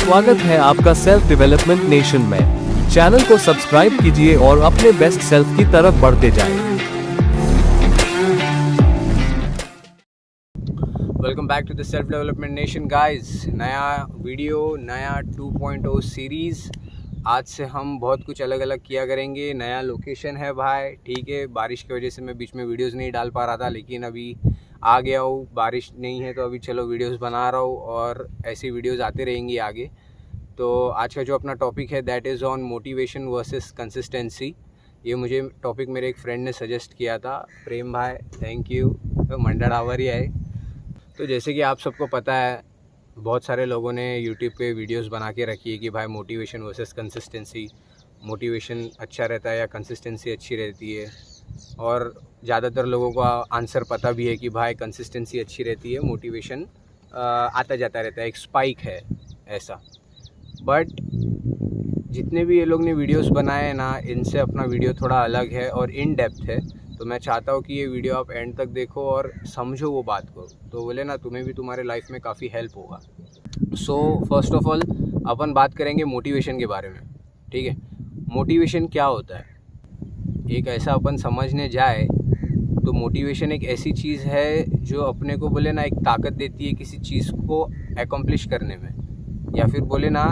स्वागत है आपका सेल्फ डेवलपमेंट नेशन में। चैनल को सब्सक्राइब कीजिए और अपने बेस्ट सेल्फ की तरफ बढ़ते जाएं। Welcome back to the self development nation guys. नया वीडियो, नया 2.0 सीरीज़। आज से हम बहुत कुछ अलग अलग किया करेंगे। नया लोकेशन है भाई, ठीक है। बारिश की वजह से मैं बीच में वीडियोस नहीं डाल पा रहा था, लेकिन अभी आ गया हूँ। बारिश नहीं है तो अभी चलो वीडियोस बना रहा हूँ और ऐसी वीडियोस आते रहेंगी आगे। तो आज का जो अपना टॉपिक है that is on motivation versus consistency. ये मुझे टॉपिक मेरे एक फ्रेंड ने सजेस्ट किया था, प्रेम भाई, थैंक यू। तो मंडा डावर ही आए। तो जैसे कि आप सबको पता है, बहुत सारे लोगों ने यूट्यूब पे वीडियोस बना के रखी है कि भाई मोटिवेशन वर्सेस कंसिस्टेंसी, मोटिवेशन अच्छा रहता है या कंसिस्टेंसी अच्छी रहती है। और ज़्यादातर लोगों को आंसर पता भी है कि भाई कंसिस्टेंसी अच्छी रहती है, मोटिवेशन आता जाता रहता है, एक स्पाइक है ऐसा। बट जितने भी ये लोग ने वीडियोस बनाए हैं ना, इनसे अपना वीडियो थोड़ा अलग है और इन डेप्थ है। तो मैं चाहता हूँ कि ये वीडियो आप एंड तक देखो और समझो वो बात को, तो बोले ना तुम्हें भी तुम्हारे लाइफ में काफ़ी हेल्प होगा। सो फर्स्ट ऑफ ऑल अपन बात करेंगे मोटिवेशन के बारे में, ठीक है। मोटिवेशन क्या होता है, एक ऐसा अपन समझने जाए तो मोटिवेशन एक ऐसी चीज़ है जो अपने को बोले ना एक ताकत देती है किसी चीज़ को एकम्प्लिश करने में, या फिर बोले ना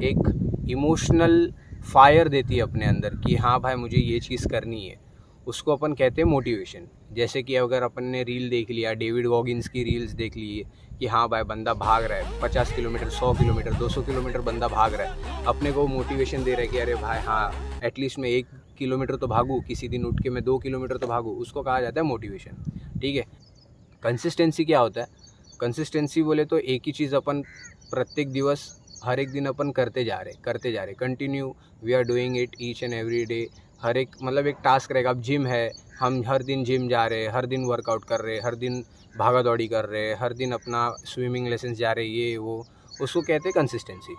एक इमोशनल फायर देती है अपने अंदर कि हाँ भाई मुझे ये चीज़ करनी है। उसको अपन कहते हैं मोटिवेशन। जैसे कि अगर अपन ने रील देख लिया, डेविड गॉगिन्स की रील्स देख ली कि हाँ भाई बंदा भाग रहा है 50 किलोमीटर, 100 किलोमीटर, 200 किलोमीटर बंदा भाग रहा है, अपने को मोटिवेशन दे रहा है कि अरे भाई हाँ एटलीस्ट मैं 1 किलोमीटर तो भागूँ, किसी दिन उठ के मैं 2 किलोमीटर तो भागूँ। उसको कहा जाता है मोटिवेशन, ठीक है। कंसिस्टेंसी क्या होता है? कंसिस्टेंसी बोले तो एक ही चीज़ अपन प्रत्येक दिवस, हर एक दिन अपन करते जा रहे continue, we are doing it each and every day. हर एक मतलब एक टास्क रहेगा। अब जिम है, हम हर दिन जिम जा रहे हैं, हर दिन वर्कआउट कर रहे हैं, हर दिन भागा दौड़ी कर रहे हैं, हर दिन अपना स्विमिंग लेसन जा रहे हैं, ये वो, उसको कहते हैं कंसिस्टेंसी,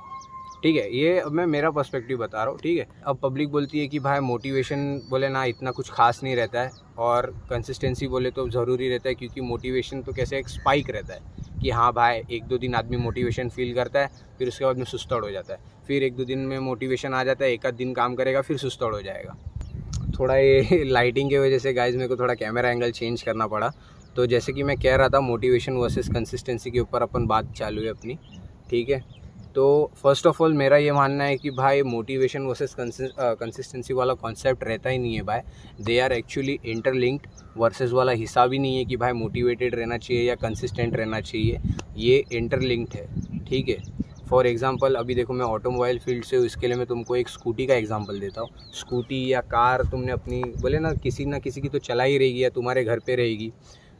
ठीक है। ये अब मैं मेरा पर्सपेक्टिव बता रहा हूँ, ठीक है। अब पब्लिक बोलती है कि भाई मोटिवेशन बोले ना इतना कुछ खास नहीं रहता है और कंसिस्टेंसी बोले तो ज़रूरी रहता है, क्योंकि मोटिवेशन तो कैसे एक स्पाइक रहता है कि हाँ भाई 1-2 दिन आदमी मोटिवेशन फील करता है, फिर उसके बाद में सुस्तड़ हो जाता है, फिर 1-2 दिन में मोटिवेशन आ जाता है, एक आध दिन काम करेगा, फिर सुस्तड़ हो जाएगा। थोड़ा ये लाइटिंग की वजह से गाइज मेरे को थोड़ा कैमरा एंगल चेंज करना पड़ा। तो जैसे कि मैं कह रहा था, मोटिवेशन वर्सेस कंसिस्टेंसी के ऊपर अपन बात चालू है अपनी, ठीक है। तो फर्स्ट ऑफ ऑल मेरा ये मानना है कि भाई मोटिवेशन वर्सेस कंसिस्टेंसी वाला कॉन्सेप्ट रहता ही नहीं है भाई, they are actually interlinked. Versus वाला हिसाब ही नहीं है कि भाई मोटिवेटेड रहना चाहिए या कंसिस्टेंट रहना चाहिए, ये इंटरलिंक्ड है, ठीक है। फॉर एग्जांपल अभी देखो, मैं ऑटोमोबाइल फील्ड से हूँ, इसके लिए मैं तुमको एक स्कूटी का एग्जांपल देता हूँ। स्कूटी या कार तुमने अपनी बोले ना किसी की तो चला ही रहेगी या तुम्हारे घर पे रहेगी।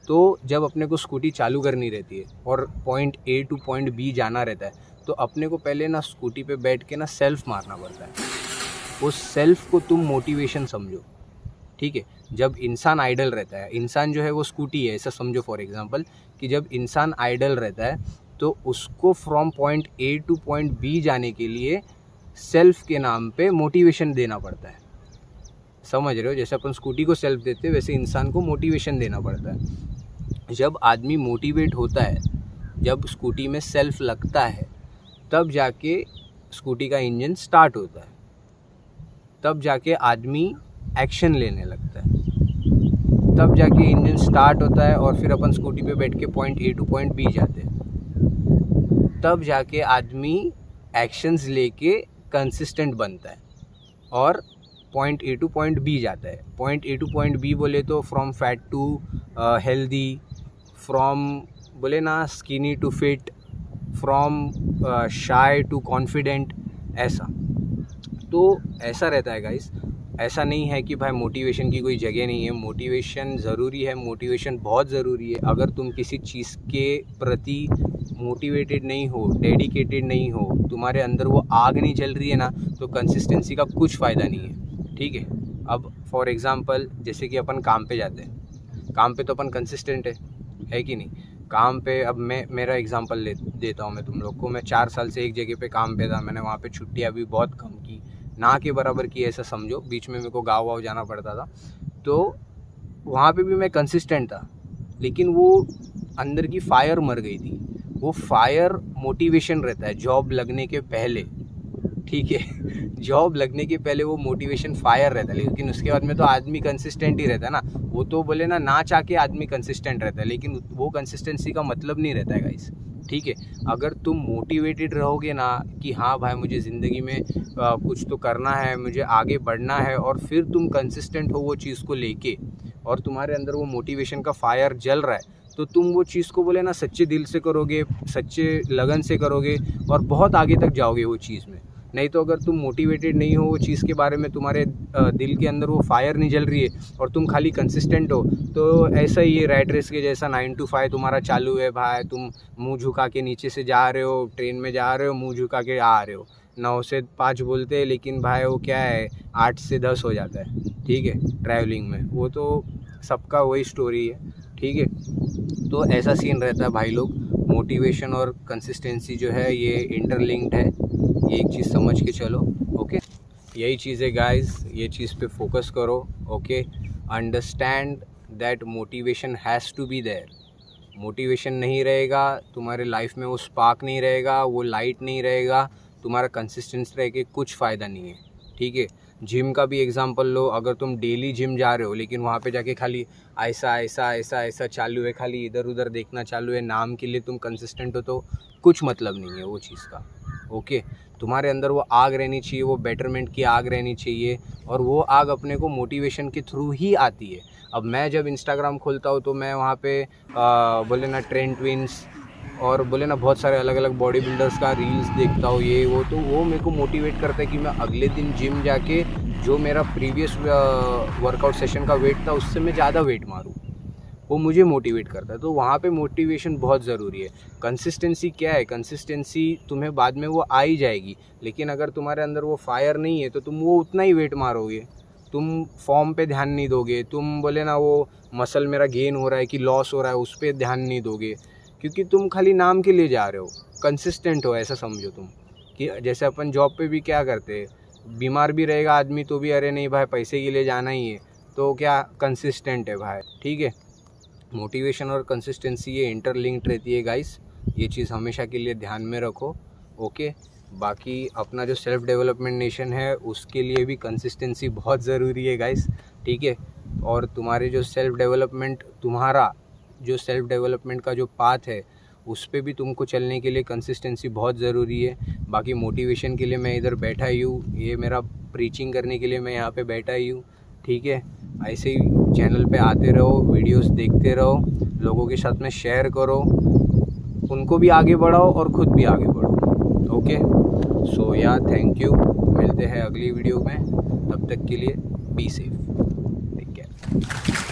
तो जब अपने को स्कूटी चालू करनी रहती है और point A to point B जाना रहता है, तो अपने को पहले ना स्कूटी पे बैठ के ना सेल्फ मारना पड़ता है। उस सेल्फ को तुम मोटिवेशन समझो, ठीक है। जब इंसान आइडल रहता है, इंसान जो है वो स्कूटी है ऐसा समझो। फॉर एग्जांपल कि जब इंसान आइडल रहता है तो उसको from point A to point B जाने के लिए सेल्फ के नाम पे मोटिवेशन देना पड़ता है। समझ रहे हो? जैसे अपन स्कूटी को सेल्फ देते हैं, वैसे इंसान को मोटिवेशन देना पड़ता है। जब आदमी मोटिवेट होता है, जब स्कूटी में सेल्फ लगता है, तब जाके स्कूटी का इंजन स्टार्ट होता है, तब जाके आदमी एक्शन लेने लगता है, तब जाके इंजन स्टार्ट होता है और फिर अपन स्कूटी पे बैठ के point A to point B जाते हैं, तब जाके आदमी एक्शंस लेके कंसिस्टेंट बनता है और point A to point B जाता है। Point A to point B बोले तो from fat to healthy, from बोले ना skinny to fit, from shy to confident, ऐसा। तो ऐसा रहता है गाइस। ऐसा नहीं है कि भाई मोटिवेशन की कोई जगह नहीं है, मोटिवेशन ज़रूरी है, मोटिवेशन बहुत ज़रूरी है। अगर तुम किसी चीज़ के प्रति मोटिवेटेड नहीं हो, डेडिकेटेड नहीं हो, तुम्हारे अंदर वो आग नहीं जल रही है ना, तो कंसिस्टेंसी का कुछ फ़ायदा नहीं है, ठीक है। अब फॉर एग्ज़ाम्पल जैसे कि अपन काम पे जाते हैं, काम पे तो अपन कंसिस्टेंट है कि नहीं? काम पे अब मैं मेरा एग्ज़ाम्पल देता हूँ मैं तुम लोग को। मैं 4 साल से एक जगह पे काम पे था, मैंने वहाँ पे छुट्टियाँ भी बहुत कम की, ना के बराबर की ऐसा समझो। बीच में मेरे को गाँव वाँव जाना पड़ता था, तो वहाँ पे भी मैं कंसिस्टेंट था, लेकिन वो अंदर की फायर मर गई थी। वो फायर मोटिवेशन रहता है जॉब लगने के पहले, ठीक है। जॉब लगने के पहले वो मोटिवेशन फायर रहता है, लेकिन उसके बाद में तो आदमी कंसिस्टेंट ही रहता है ना। वो तो बोले ना चाह के आदमी कंसिस्टेंट रहता है, लेकिन वो कंसिस्टेंसी का मतलब नहीं रहता है गाइस, ठीक है। अगर तुम मोटिवेटेड रहोगे ना कि हाँ भाई मुझे ज़िंदगी में कुछ तो करना है, मुझे आगे बढ़ना है, और फिर तुम कंसिस्टेंट हो वो चीज़ को लेके, और तुम्हारे अंदर वो मोटिवेशन का फायर जल रहा है, तो तुम वो चीज़ को बोले ना सच्चे दिल से करोगे, सच्चे लगन से करोगे, और बहुत आगे तक जाओगे वो चीज़ में। नहीं तो अगर तुम मोटिवेटेड नहीं हो वो चीज़ के बारे में, तुम्हारे दिल के अंदर वो फायर नहीं जल रही है, और तुम खाली कंसिस्टेंट हो, तो ऐसा ही है रैट रेस के जैसा 9 to 5 तुम्हारा चालू है भाई। तुम मुंह झुका के नीचे से जा रहे हो, ट्रेन में जा रहे हो, मुंह झुका के आ रहे हो। 9 से 5 बोलते हैं, लेकिन भाई वो क्या है 8 से 10 हो जाता है, ठीक है, ट्रैवलिंग में। वो तो सबका वही स्टोरी है, ठीक है। तो ऐसा सीन रहता है भाई लोग। मोटिवेशन और कंसिस्टेंसी जो है ये इंटरलिंक्ड है, ये एक चीज़ समझ के चलो, ओके। यही चीज़ है गाइस, ये चीज़ पे फोकस करो, okay. Understand that motivation has to be there. Motivation नहीं रहेगा तुम्हारे लाइफ में, वो स्पार्क नहीं रहेगा, वो लाइट नहीं रहेगा, तुम्हारा कंसिस्टेंस रह के कुछ फ़ायदा नहीं है, ठीक है। जिम का भी एग्जांपल लो, अगर तुम डेली जिम जा रहे हो, लेकिन वहाँ पे जाके खाली ऐसा ऐसा ऐसा ऐसा चालू है, खाली इधर उधर देखना चालू है, नाम के लिए तुम कंसिस्टेंट हो, तो कुछ मतलब नहीं है वो चीज़ का, ओके। तुम्हारे अंदर वो आग रहनी चाहिए, वो बेटरमेंट की आग रहनी चाहिए, और वो आग अपने को मोटिवेशन के थ्रू ही आती है। अब मैं जब इंस्टाग्राम खोलता हूँ तो मैं वहाँ पे बोले ना ट्रेंड ट्विंस और बोले ना बहुत सारे अलग अलग बॉडी बिल्डर्स का रील्स देखता हूँ, ये वो, तो वो मेरे को मोटिवेट करता है कि मैं अगले दिन जिम जाके जो मेरा प्रीवियस वर्कआउट सेशन का वेट था उससे मैं ज़्यादा वेट मारूँ। वो मुझे मोटिवेट करता है। तो वहाँ पे मोटिवेशन बहुत ज़रूरी है। कंसिस्टेंसी क्या है, कंसिस्टेंसी तुम्हें बाद में वो आ ही जाएगी, लेकिन अगर तुम्हारे अंदर वो फायर नहीं है तो तुम वो उतना ही वेट मारोगे, तुम फॉर्म पे ध्यान नहीं दोगे, तुम बोले ना वो मसल मेरा गेन हो रहा है कि लॉस हो रहा है उस पर ध्यान नहीं दोगे, क्योंकि तुम खाली नाम के लिए जा रहे हो। कंसिस्टेंट हो ऐसा समझो तुम, कि जैसे अपन जॉब पे भी क्या करते हैं, बीमार भी रहेगा आदमी तो भी अरे नहीं भाई पैसे के लिए जाना ही है, तो क्या कंसिस्टेंट है भाई, ठीक है। मोटिवेशन और कंसिस्टेंसी ये इंटरलिंक्ड रहती है गाइस, ये चीज़ हमेशा के लिए ध्यान में रखो, ओके। बाकी अपना जो सेल्फ डेवलपमेंट नेशन है उसके लिए भी कंसिस्टेंसी बहुत ज़रूरी है गाइस, ठीक है। और तुम्हारे जो सेल्फ डेवलपमेंट का जो पाथ है उस पे भी तुमको चलने के लिए कंसिस्टेंसी बहुत ज़रूरी है। बाकी मोटिवेशन के लिए मैं इधर बैठा ही हूँ, ये मेरा प्रीचिंग करने के लिए मैं यहाँ पे बैठा ही हूँ, ठीक है। ऐसे ही चैनल पे आते रहो, वीडियोस देखते रहो, लोगों के साथ में शेयर करो, उनको भी आगे बढ़ाओ और ख़ुद भी आगे बढ़ो, ओके। सो या थैंक यू, मिलते हैं अगली वीडियो में, तब तक के लिए बी सेफ, टेक केयर।